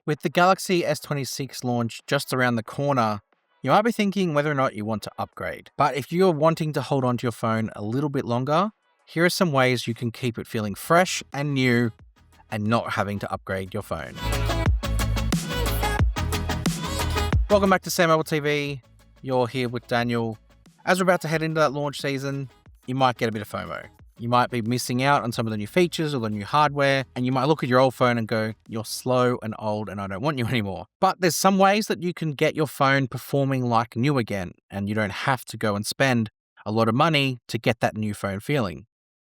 With the Galaxy S26 launch just around the corner, you might be thinking whether or not you want to upgrade. But if you're wanting to hold onto your phone a little bit longer, here are some ways you can keep it feeling fresh and new and not having to upgrade your phone. Welcome back to SamMobile TV. You're here with Daniel. As we're about to head into that launch season, you might get a bit of FOMO. You might be missing out on some of the new features or the new hardware, and you might look at your old phone and go, you're slow and old and I don't want you anymore. But there's some ways that you can get your phone performing like new again, and you don't have to go and spend a lot of money to get that new phone feeling.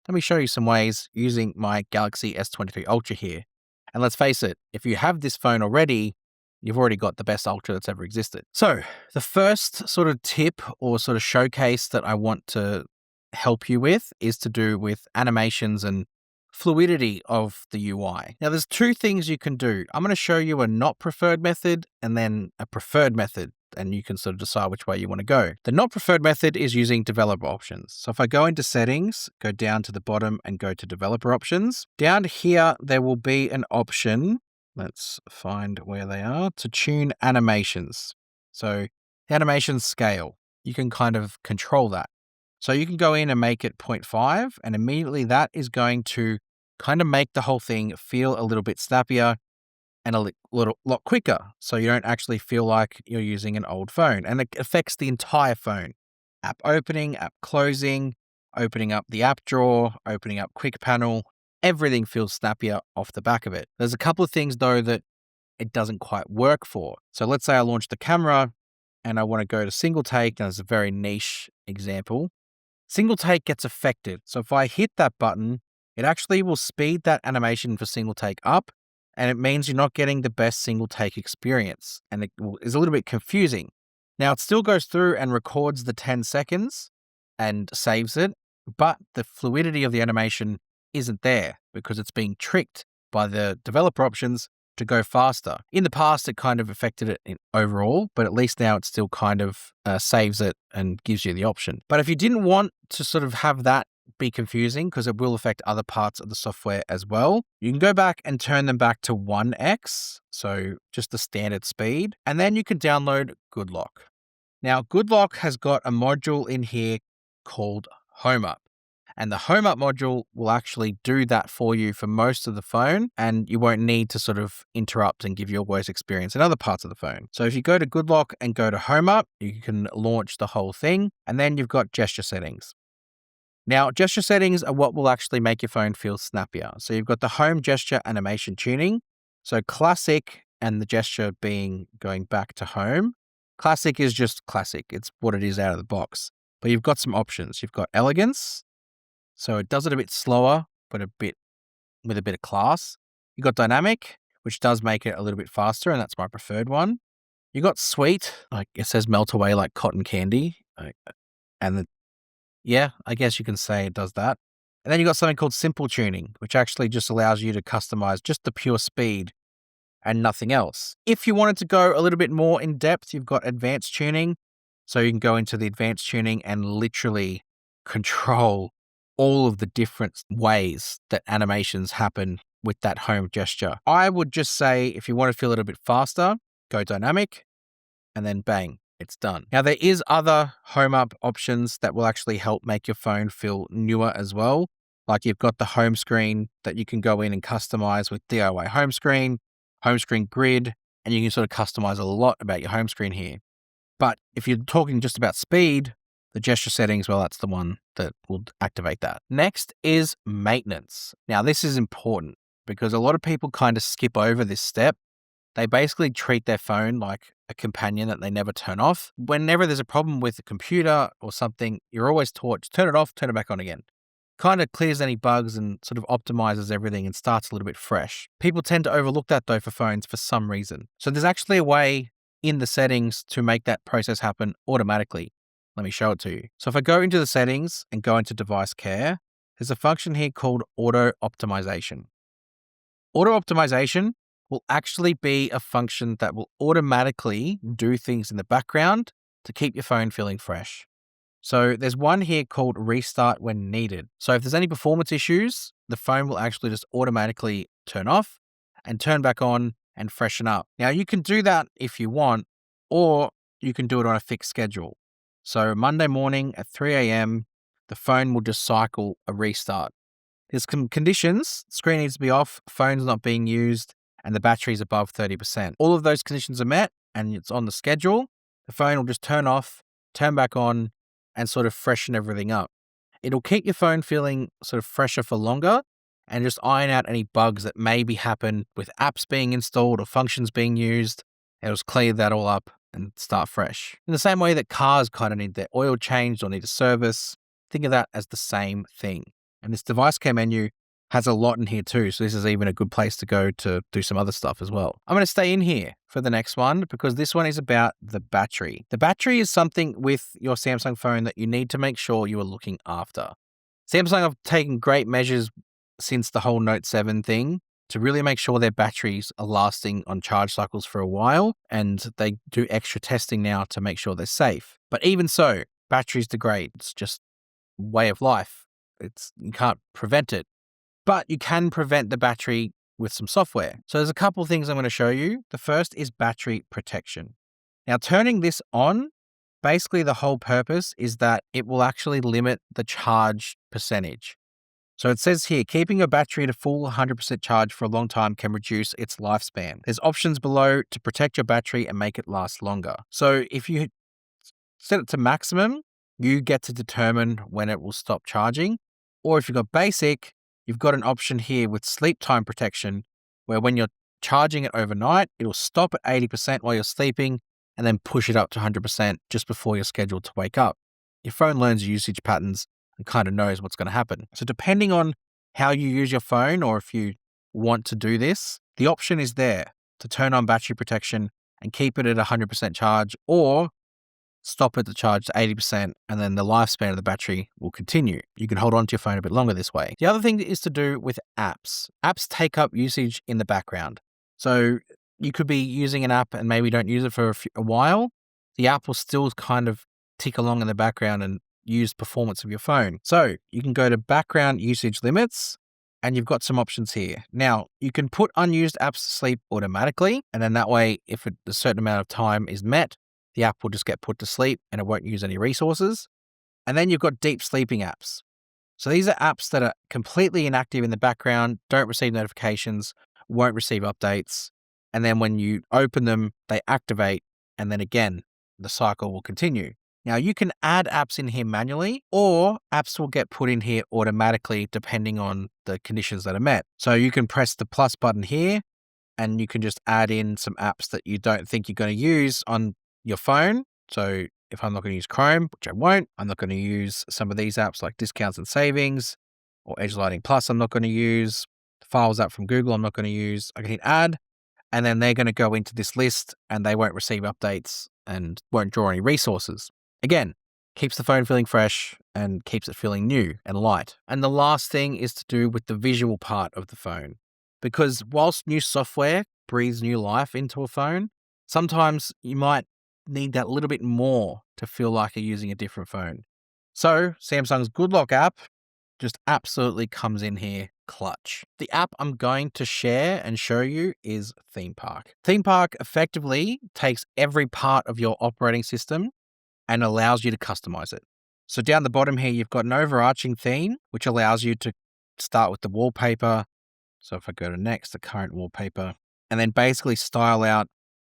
Let me show you some ways using my Galaxy S23 Ultra here. And let's face it, if you have this phone already, you've already got the best Ultra that's ever existed. So the first sort of tip or sort of showcase that I want to help you with is to do with animations and fluidity of the UI. Now there's two things you can do. I'm going to show you a not preferred method and then a preferred method, and you can sort of decide which way you want to go. The not preferred method is using developer options. So if I go into settings, go down to the bottom and go to developer options, down here there will be an option, let's find where they are, to tune animations. So the animation scale, you can kind of control that. So you can go in and make it 0.5, and immediately that is going to kind of make the whole thing feel a little bit snappier and a lot quicker. So you don't actually feel like you're using an old phone, and it affects the entire phone. App opening, app closing, opening up the app drawer, opening up quick panel, everything feels snappier off the back of it. There's a couple of things though that it doesn't quite work for. So let's say I launch the camera and I want to go to single take. Now, it's a very niche example. Single take gets affected. So if I hit that button, it actually will speed that animation for single take up, and it means you're not getting the best single take experience, and it is a little bit confusing. Now it still goes through and records the 10 seconds and saves it, but the fluidity of the animation isn't there because it's being tricked by the developer options to go faster. In the past, it kind of affected it overall, but at least now it still kind of saves it and gives you the option. But if you didn't want to sort of have that be confusing, because it will affect other parts of the software as well, you can go back and turn them back to 1x, so just the standard speed, and then you can download GoodLock. Now, GoodLock has got a module in here called Home Up. And the Home Up module will actually do that for you for most of the phone, and you won't need to sort of interrupt and give your worst experience in other parts of the phone. So if you go to GoodLock and go to Home Up, you can launch the whole thing, and then you've got gesture settings. Now, gesture settings are what will actually make your phone feel snappier. So you've got the home gesture animation tuning. So classic, and the gesture being going back to home. Classic is just classic. It's what it is out of the box. But you've got some options. You've got elegance. So it does it a bit slower, but with a bit of class. You got dynamic, which does make it a little bit faster, and that's my preferred one. You got sweet, like it says melt away like cotton candy. Yeah, I guess you can say it does that. And then you got something called simple tuning, which actually just allows you to customize just the pure speed and nothing else. If you wanted to go a little bit more in depth, you've got advanced tuning. So you can go into the advanced tuning and literally control all of the different ways that animations happen with that home gesture. I would just say, if you want to feel a little bit faster, go dynamic, and then bang, it's done. Now, there is other Home Up options that will actually help make your phone feel newer as well. Like you've got the home screen that you can go in and customize with DIY home screen grid, and you can sort of customize a lot about your home screen here. But if you're talking just about speed, the gesture settings, well, that's the one that will activate that. Next is maintenance. Now, this is important because a lot of people kind of skip over this step. They basically treat their phone like a companion that they never turn off. Whenever there's a problem with the computer or something, you're always taught to turn it off, turn it back on again. Kind of clears any bugs and sort of optimizes everything and starts a little bit fresh. People tend to overlook that though for phones for some reason. So there's actually a way in the settings to make that process happen automatically. Let me show it to you. So if I go into the settings and go into device care, there's a function here called auto optimization. Auto optimization will actually be a function that will automatically do things in the background to keep your phone feeling fresh. So there's one here called restart when needed. So if there's any performance issues, the phone will actually just automatically turn off and turn back on and freshen up. Now, you can do that if you want, or you can do it on a fixed schedule. So Monday morning at 3 a.m., the phone will just cycle a restart. There's some conditions: screen needs to be off, phone's not being used, and the battery is above 30%. All of those conditions are met and it's on the schedule. The phone will just turn off, turn back on, and sort of freshen everything up. It'll keep your phone feeling sort of fresher for longer and just iron out any bugs that maybe happen with apps being installed or functions being used. It'll just clear that all up and start fresh. In the same way that cars kind of need their oil changed or need a service, think of that as the same thing. And this device care menu has a lot in here too, so this is even a good place to go to do some other stuff as well. I'm going to stay in here for the next one because this one is about the battery. The battery is something with your Samsung phone that you need to make sure you are looking after. Samsung have taken great measures since the whole Note 7 thing to really make sure their batteries are lasting on charge cycles for a while, and they do extra testing now to make sure they're safe. But even so, batteries degrade. It's just way of life. You can't prevent it. But you can prevent the battery with some software. So there's a couple of things I'm going to show you. The first is battery protection. Now, turning this on, basically the whole purpose is that it will actually limit the charge percentage. So it says here, keeping your battery at a full 100% charge for a long time can reduce its lifespan. There's options below to protect your battery and make it last longer. So if you set it to maximum, you get to determine when it will stop charging. Or if you've got basic, you've got an option here with sleep time protection, where when you're charging it overnight, it'll stop at 80% while you're sleeping and then push it up to 100% just before you're scheduled to wake up. Your phone learns usage patterns and kind of knows what's going to happen. So depending on how you use your phone, or if you want to do this, the option is there to turn on battery protection and keep it at 100% charge, or stop it to charge to 80%, and then the lifespan of the battery will continue. You can hold on to your phone a bit longer this way. The other thing is to do with apps. Apps take up usage in the background. So you could be using an app and maybe don't use it for a while. The app will still kind of tick along in the background and use performance of your phone. So you can go to background usage limits, and you've got some options here. Now, you can put unused apps to sleep automatically, and then that way, if a certain amount of time is met, the app will just get put to sleep and it won't use any resources. And then you've got deep sleeping apps. So these are apps that are completely inactive in the background, don't receive notifications, won't receive updates. And then when you open them, they activate, and then again, the cycle will continue. Now, you can add apps in here manually, or apps will get put in here automatically depending on the conditions that are met. So you can press the plus button here, and you can just add in some apps that you don't think you're going to use on your phone. So if I'm not going to use Chrome, which I won't, I'm not going to use some of these apps like Discounts and Savings or Edge Lighting Plus. I'm not going to use the Files app from Google. I'm not going to use. I can hit add, and then they're going to go into this list and they won't receive updates and won't draw any resources. Again, keeps the phone feeling fresh and keeps it feeling new and light. And the last thing is to do with the visual part of the phone. Because whilst new software breathes new life into a phone, sometimes you might need that little bit more to feel like you're using a different phone. So Samsung's Good Lock app just absolutely comes in here clutch. The app I'm going to share and show you is Theme Park. Theme Park effectively takes every part of your operating system and allows you to customize it. So down the bottom here, you've got an overarching theme, which allows you to start with the wallpaper. So if I go to next, the current wallpaper, and then basically style out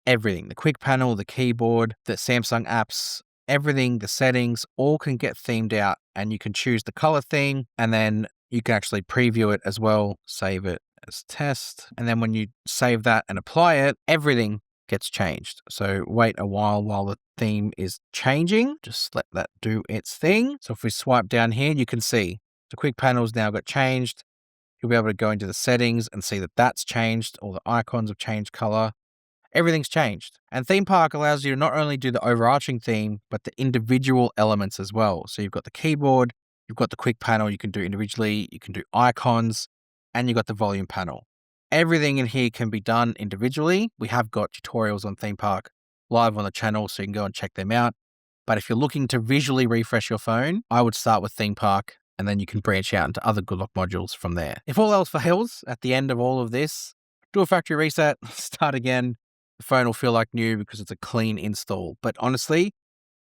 everything, the quick panel, the keyboard, the Samsung apps, everything, the settings, all can get themed out, and you can choose the color theme, and then you can actually preview it as well, save it as test. And then when you save that and apply it, everything gets changed. So wait a while the theme is changing. Just let that do its thing. So if we swipe down here, you can see the quick panels now got changed. You'll be able to go into the settings and see that that's changed. All the icons have changed color. Everything's changed. And Theme Park allows you to not only do the overarching theme, but the individual elements as well. So you've got the keyboard, you've got the quick panel you can do individually, you can do icons, and you've got the volume panel. Everything in here can be done individually. We have got tutorials on Theme Park live on the channel, so you can go and check them out. But if you're looking to visually refresh your phone, I would start with Theme Park, and then you can branch out into other Good Lock modules from there. If all else fails, at the end of all of this, do a factory reset, start again. The phone will feel like new because it's a clean install. But honestly,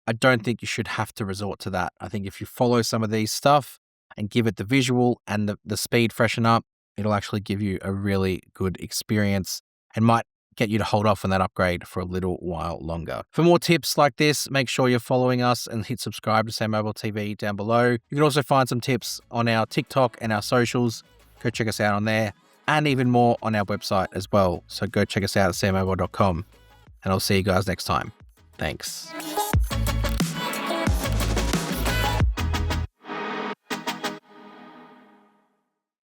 I don't think you should have to resort to that. I think if you follow some of these stuff and give it the visual and the speed freshen up, it'll actually give you a really good experience and might get you to hold off on that upgrade for a little while longer. For more tips like this, make sure you're following us and hit subscribe to SamMobile TV down below. You can also find some tips on our TikTok and our socials. Go check us out on there, and even more on our website as well. So go check us out at sammobile.com, and I'll see you guys next time. Thanks.